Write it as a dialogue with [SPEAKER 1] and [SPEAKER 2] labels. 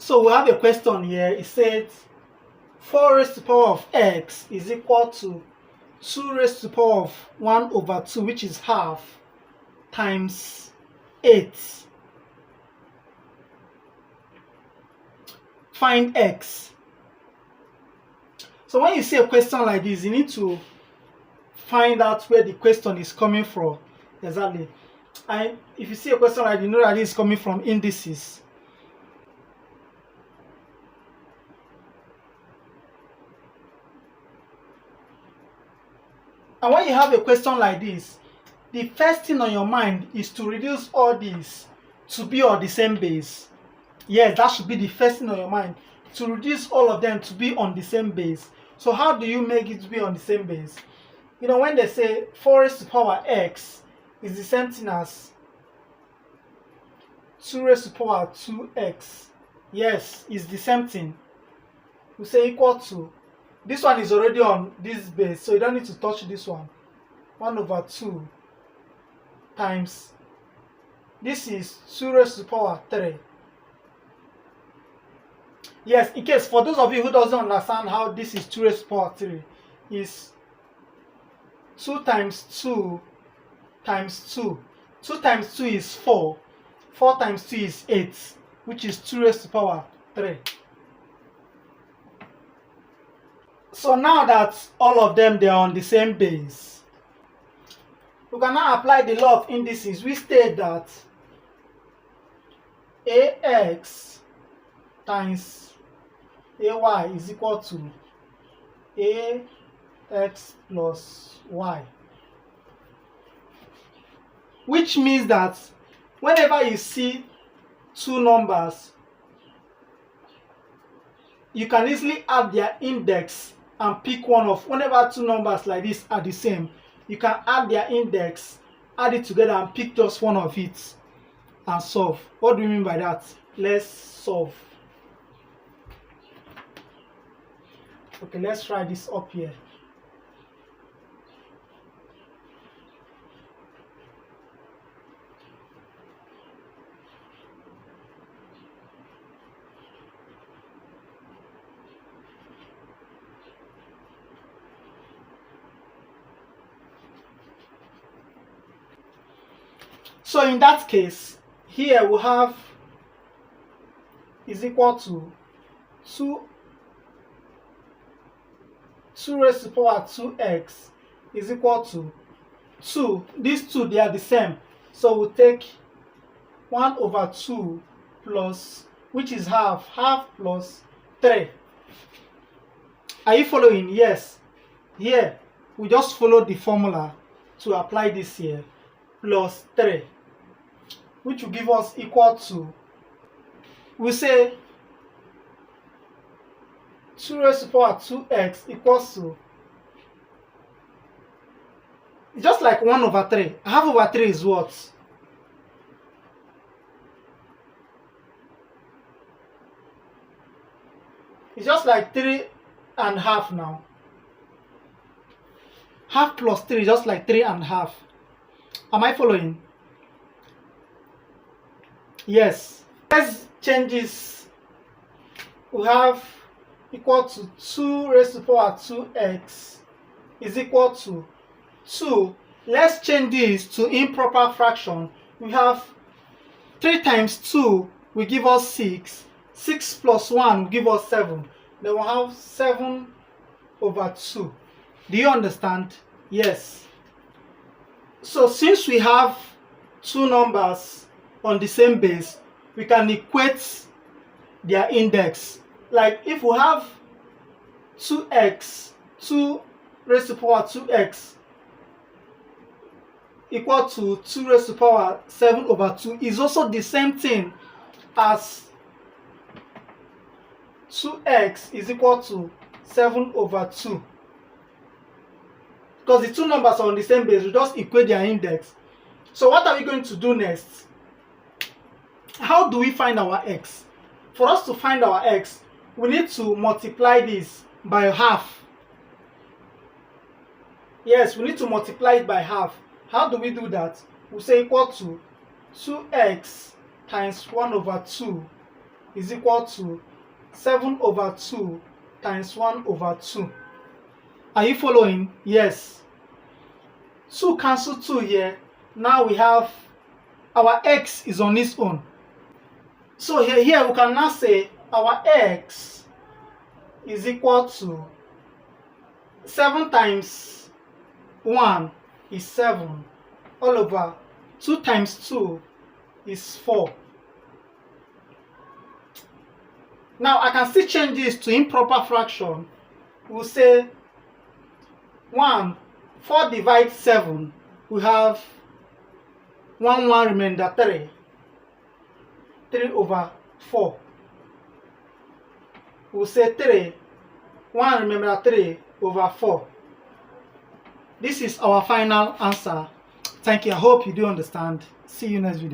[SPEAKER 1] So we have a question here. It says 4 raised to the power of x is equal to 2 raised to the power of 1 over 2, which is half, times 8. Find x. So when you see a question like this, you need to find out where the question is coming from. Exactly. And if you see a question like this, you know that it is coming from indices. And when you have a question like this, the first thing on your mind is to reduce all these to be on the same base. Yes, that should be the first thing on your mind, to reduce all of them to be on the same base. So how do you make it to be on the same base? You know, when they say 4 raised to the power x is the same thing as 2 raised to the power 2x. Yes, it's the same thing. We say equal to, this one is already on this base, so you don't need to touch this one. 1 over 2 times, this is 2 raised to the power 3. Yes, in case for those of you who doesn't understand how this is 2 raised to the power 3, is 2 times 2 times 2. 2 times 2 is 4. 4 times 2 is 8, which is 2 raised to the power 3. So now that all of them, they are on the same base, we can now apply the law of indices. We state that ax times ay is equal to ax plus y, which means that whenever you see two numbers, you can easily add their index and pick one of, whenever two numbers like this are the same, you can add their index, add it together and pick just one of it and solve. What do we mean by that? Let's solve. Okay, let's try this up here. So in that case, here we have is equal to 2 raised to the power 2x is equal to 2. These two, they are the same. So we'll take 1 over 2 plus, which is half plus 3. Are you following? Yes. Here, we just follow the formula to apply this here, plus 3, which will give us equal to, we say 2 raised to the power 2x equals to, just like 1 over 3. Half over 3 is what? It's just like 3 and half now. Half plus 3 just like 3 and half. Am I following? Yes. Let's change this. We have equal to 2 raised to the power 2x is equal to 2. Let's change this to improper fraction. We have 3 times 2 will give us 6. 6 plus 1 will give us 7. Then we'll have 7 over 2. Do you understand? Yes. So since we have two numbers on the same base, we can equate their index. Like if we have 2x, 2 raised to the power 2x equal to 2 raised to the power 7 over 2 is also the same thing as 2x is equal to 7 over 2. Because the two numbers are on the same base, we just equate their index. So what are we going to do next? How do we find our x? For us to find our x, we need to multiply this by half. Yes, we need to multiply it by half. How do we do that? We say equal to 2x times 1 over 2 is equal to 7 over 2 times 1 over 2. Are you following? Yes. 2 cancel 2 here. Now we have our x is on its own. So here we can now say our x is equal to 7 times 1 is 7 all over 2 times 2 is 4. Now I can still change this to improper fraction. We'll say 4 divides 7. We have 1 remainder 3. 3 over 4. We'll say 1 remainder 3 over 4. This is our final answer. Thank you. I hope you do understand. See you next video.